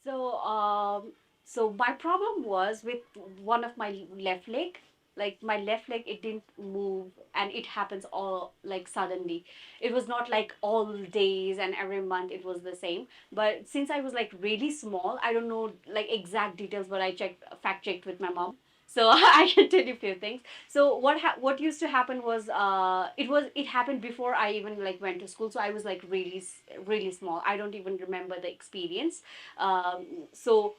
So, so my problem was with one of my left leg. Like my left leg, it didn't move, and it happens all like suddenly. It was not like all days and every month it was the same. But since I was like really small, I don't know like exact details, but I fact checked with my mom. So I can tell you a few things. So what used to happen was it happened before I even like went to school. So I was like really small. I don't even remember the experience. So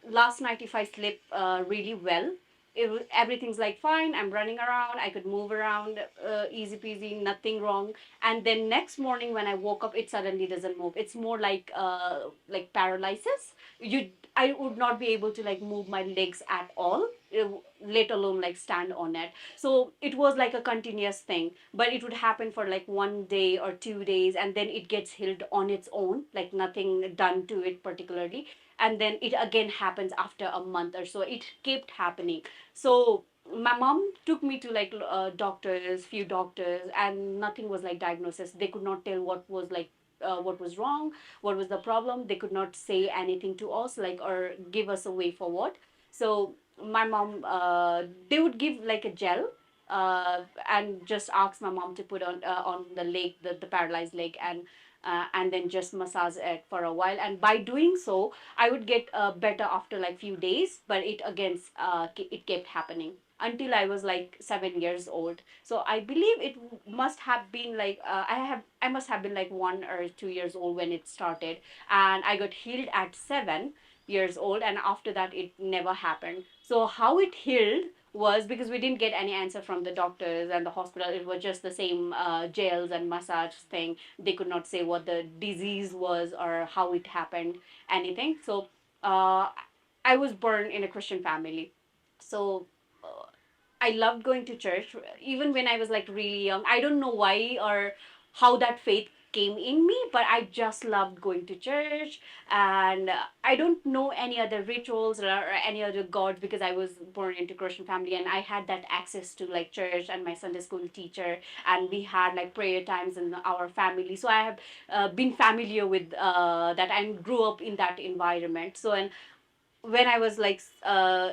last night, if I sleep really well, everything's like fine. I'm running around. I could move around, easy peasy, nothing wrong. And then next morning when I woke up, it suddenly doesn't move. It's more like paralysis. I would not be able to like move my legs at all, let alone like stand on it. So it was like a continuous thing, but it would happen for like 1 day or 2 days, and then it gets healed on its own, like nothing done to it particularly. And then it again happens after a month or so. It kept happening. So my mom took me to like doctors, few doctors, and nothing was like diagnosis. They could not tell what was wrong, what was the problem. They could not say anything to us, like, or give us a way forward. So my mom, they would give like a gel, and just ask my mom to put on the leg, the paralyzed leg, and then just massage it for a while. And by doing so, I would get better after like few days. But it again, it kept happening until I was like 7 years old. So I believe it must have been like I must have been like 1 or 2 years old when it started, and I got healed at 7 years old, and after that it never happened. So how it healed was because we didn't get any answer from the doctors and the hospital. It was just the same gels and massage thing. They could not say what the disease was or how it happened, anything. So uh, I was born in a Christian family. So uh, I loved going to church even when I was like really young. I don't know why or how that faith came in me, but I just loved going to church. And I don't know any other rituals or any other gods because I was born into Christian family, and I had that access to like church and my Sunday school teacher, and we had like prayer times in our family. So I have been familiar with that and grew up in that environment. So, and when I was like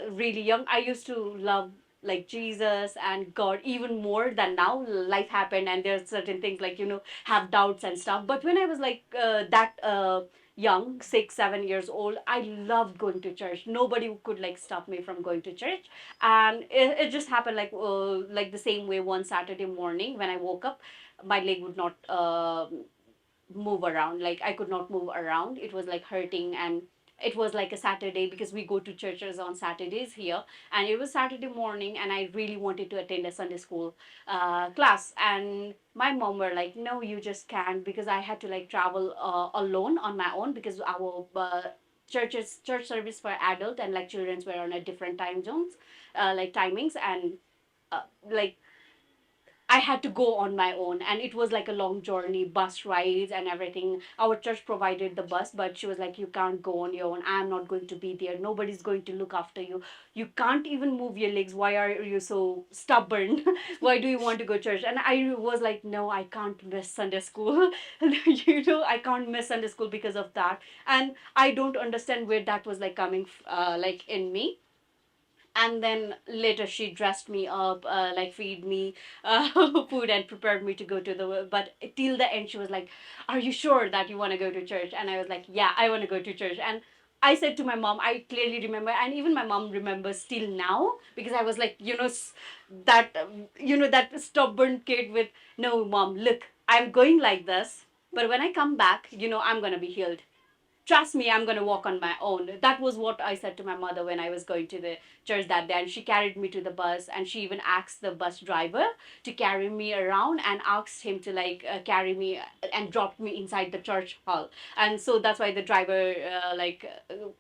really young, I used to love like Jesus and God even more than now. Life happened, and there's certain things like have doubts and stuff. But when I was like that young, 6, 7 years old, I loved going to church. Nobody could like stop me from going to church, and it just happened like the same way. One Saturday morning when I woke up, my leg would not move around. Like I could not move around. It was like hurting, and it was like a Saturday because we go to churches on Saturdays here, and it was Saturday morning, and I really wanted to attend a Sunday school class, and my mom were like, "No, you just can't," because I had to like travel alone on my own because our church service for adult and like children's were on a different time zones, like timings, and like I had to go on my own, and it was like a long journey, bus rides and everything. Our church provided the bus, but she was like, "You can't go on your own. I'm not going to be there. Nobody's going to look after you. You can't even move your legs. Why are you so stubborn? Why do you want to go to church?" And I was like, "No, I can't miss Sunday school. I can't miss Sunday school because of that." And I don't understand where that was like coming, like in me. And then later she dressed me up, like feed me food and prepared me to go to the, but till the end she was like, "Are you sure that you want to go to church?" And I was like, "Yeah, I want to go to church." And I said to my mom, I clearly remember, and even my mom remembers still now, because I was like, that that stubborn kid with, "No, mom, look, I'm going like this, but when I come back, I'm going to be healed. Trust me, I'm going to walk on my own." That was what I said to my mother when I was going to the church that day. And she carried me to the bus, and she even asked the bus driver to carry me around and asked him to like carry me and dropped me inside the church hall. And so that's why the driver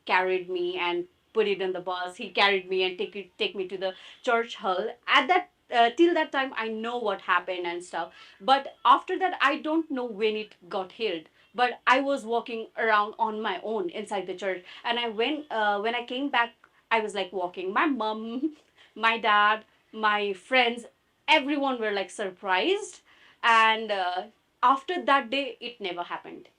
carried me and put it in the bus. He carried me and take me to the church hall. At that till that time I know what happened and stuff, but after that I don't know when it got healed. But I was walking around on my own inside the church, and I went when I came back, I was like walking. My mom, my dad, my friends, everyone were like surprised. And after that day, it never happened.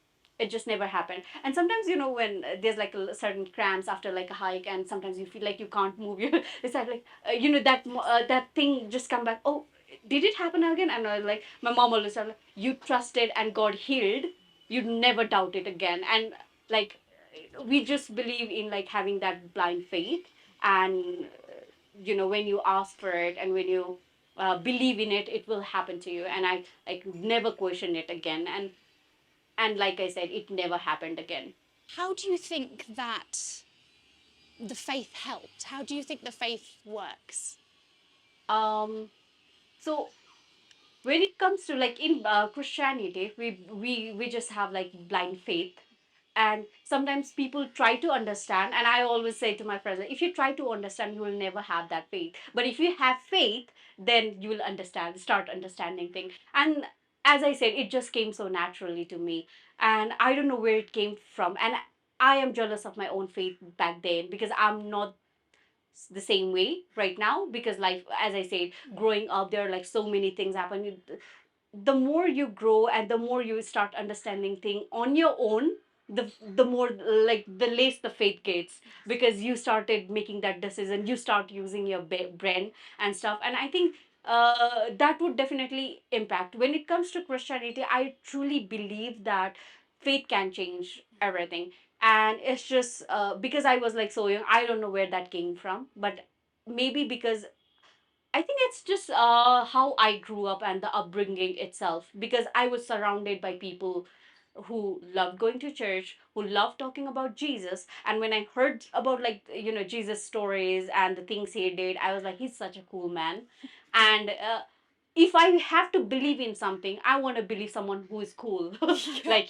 it just never happened. And sometimes, when there's like a certain cramps after like a hike, and sometimes you feel like you can't move, it's like, that thing just come back. Oh, did it happen again? And I was like, my mom always said, like, you trusted and God healed, you never doubt it again. And like, we just believe in like having that blind faith. And when you ask for it, and when you believe in it, it will happen to you. And I like never question it again. And like I said, it never happened again. How do you think that the faith helped? How do you think the faith works? um so when it comes to like in Christianity, we just have like blind faith. And sometimes people try to understand, and I always say to my friends, like, if you try to understand, you will never have that faith. But if you have faith, then you will start understanding things. And as I said, it just came so naturally to me. And I don't know where it came from. And I am jealous of my own faith back then, because I'm not the same way right now. Because like, as I said, growing up, there are like so many things happen. The more you grow and the more you start understanding thing on your own, the more, like, the less the faith gets, because you started making that decision, you start using your brain and stuff. And I think that would definitely impact. When it comes to Christianity, I truly believe that faith can change everything. And it's just because I was like so young, I don't know where that came from. But maybe because I think it's just how I grew up and the upbringing itself, because I was surrounded by people who loved going to church, who loved talking about Jesus. And when I heard about, like, Jesus stories and the things he did, I was like, he's such a cool man. And if I have to believe in something, I want to believe someone who is cool, Yeah. like,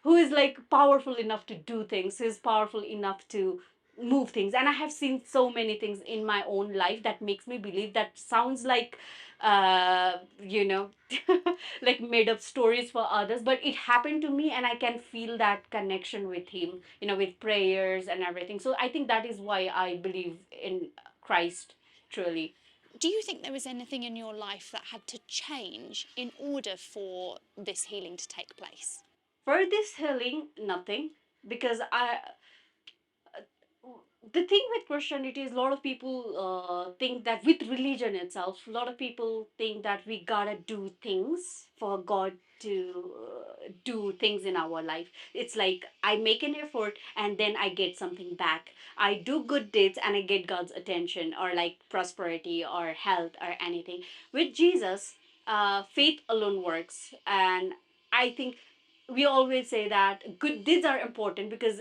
who is like powerful enough to do things, who is powerful enough to move things. And I have seen so many things in my own life that makes me believe. That sounds like, uh, you know, like made up stories for others, but it happened to me, and I can feel that connection with him, with prayers and everything. So I think that is why I believe in Christ, truly. Do you think there was anything in your life that had to change in order for this healing to take place? For this healing, nothing. Because the thing with Christianity is, a lot of people think that with religion itself, a lot of people think that we gotta do things for God to do things in our life. It's like I make an effort and then I get something back. I do good deeds and I get God's attention, or like prosperity or health or anything. With Jesus, faith alone works. And I think we always say that good deeds are important, because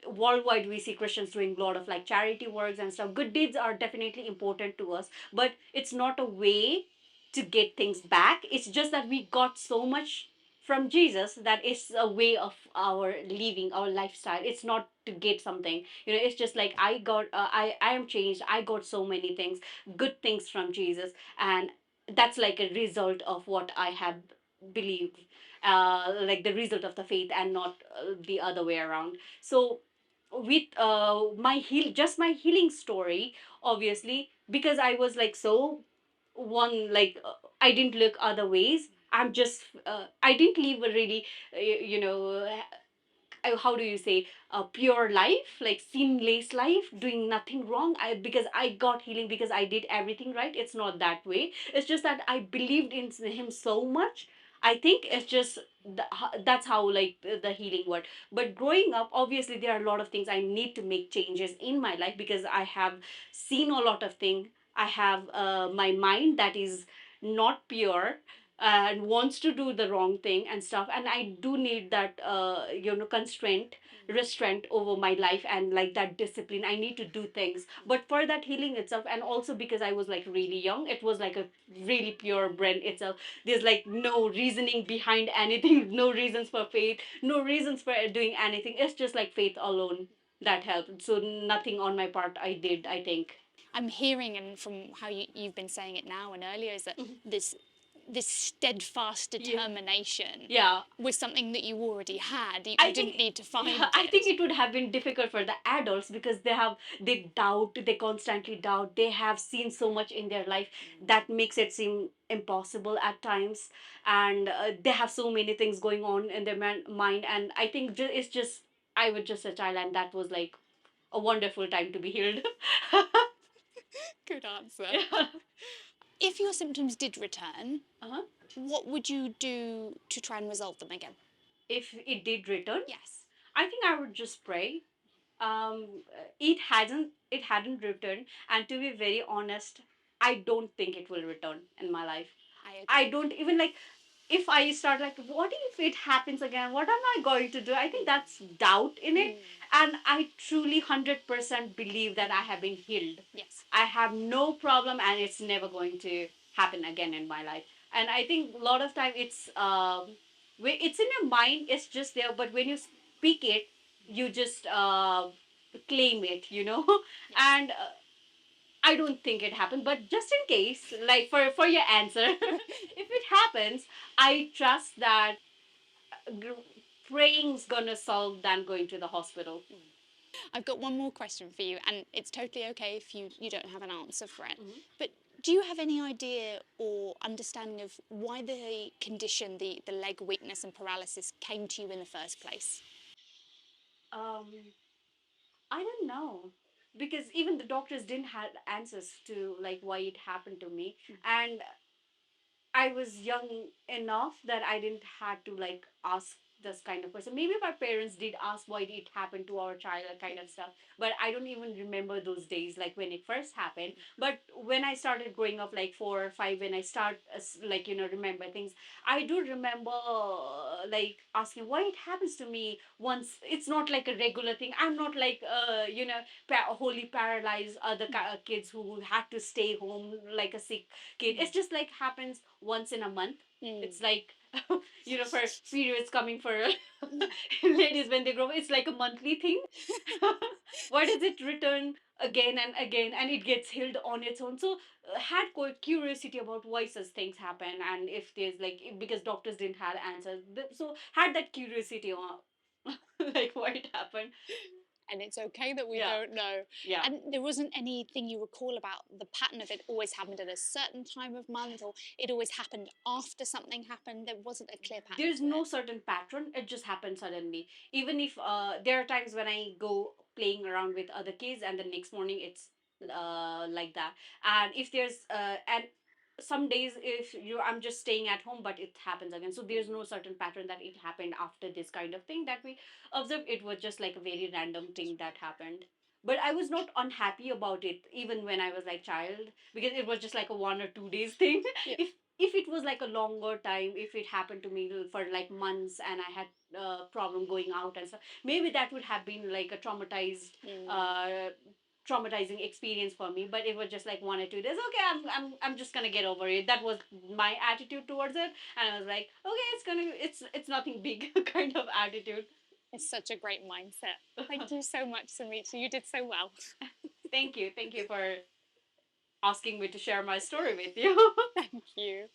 worldwide we see Christians doing a lot of like charity works and stuff. Good deeds are definitely important to us, but it's not a way to get things back. It's just that we got so much from Jesus that it's a way of our living our lifestyle. It's not to get something. It's just like I am changed. I got so many things, good things from Jesus. And that's like a result of what I have believed, like the result of the faith, and not the other way around. So with my healing story, obviously, because I was like so one, like, I didn't look other ways. I didn't live a really how do you say, a pure life, like sinless life, doing nothing wrong. Because I got healing because I did everything right. It's not that way. It's just that I believed in him so much. I think it's just that's how, like, the healing worked. But growing up, obviously there are a lot of things I need to make changes in my life, because I have seen a lot of things. I have my mind that is not pure and wants to do the wrong thing and stuff. And I do need that constraint, restraint over my life, and like that discipline. I need to do things. But for that healing itself, and also because I was like really young, it was like a really pure brain itself. There's like no reasoning behind anything, no reasons for faith, no reasons for doing anything. It's just like faith alone that helped. So nothing on my part I did, I think. I'm hearing, and from how you've been saying it now and earlier, is that this this steadfast Yeah. determination Yeah. was something that you already had. You I didn't think, need to yeah, find I think it. it would have been difficult for the adults because they doubt, they constantly doubt, they have seen so much in their life that makes it seem impossible at times, and they have so many things going on in their mind, and I think it's just I was just a child, and that was like a wonderful time to be healed. Good answer. Yeah. If your symptoms did return, Uh-huh. what would you do to try and resolve them again? If it did return, Yes, I think I would just pray. It hadn't returned, and to be very honest, I don't think it will return in my life. I I agree. don't even like, if I start like, what if it happens again? What am I going to do? I think that's doubt in it. And I truly 100% believe that I have been healed. Yes. I have no problem, and it's never going to happen again in my life. And I think a lot of time it's in your mind, it's just there, but when you speak it, you just claim it. Yes. And I don't think it happened, but just in case, like for your answer, if it happens, I trust that praying's gonna solve than going to the hospital. I've got one more question for you, and it's totally okay if you don't have an answer for it. Mhm. But do you have any idea or understanding of why the condition, the leg weakness and paralysis, came to you in the first place? Um, I don't know, because even the doctors didn't have answers to like why it happened to me, and I was young enough that I didn't had to like ask this kind of person. Maybe my parents did ask why it happened to our child, kind of stuff. But I don't even remember those days, like when it first happened. But when I started growing up, like 4 or 5, when I start like remember things, I do remember like asking why it happens to me once. It's not like a regular thing. I'm not like wholly paralyzed other kids who had to stay home like a sick kid. It's just like happens once in a month. It's like for periods coming for ladies when they grow up, it's like a monthly thing. Why does it return again and again, and it gets healed on its own? So had curiosity about why such things happen, and if there's like, because doctors didn't have answers, so had that curiosity on like why it happened. And it's okay that we Yeah. don't know. Yeah. And there wasn't anything you recall about the pattern of it always happened at a certain time of month, or it always happened after something happened. There wasn't a clear pattern There's to no it. certain pattern, it just happens suddenly. Even if there are times when I go playing around with other kids, and the next morning it's like that. And if there's and some days, if I'm just staying at home, but it happens again. So there's no certain pattern that it happened after this kind of thing that we observed. It was just like a very random thing that happened. But I was not unhappy about it even when I was like child, because it was just like a 1 or 2 days thing. Yeah. If it was like a longer time, if it happened to me for like months, and I had problem going out and stuff, maybe that would have been like a traumatizing experience for me. But it was just like 1 or 2 days. Okay, I'm just gonna get over it. That was my attitude towards it, and I was like, okay, it's nothing big kind of attitude. It's such a great mindset. Thank you so much, Samichhya. You did so well. Thank you for asking me to share my story with you. Thank you.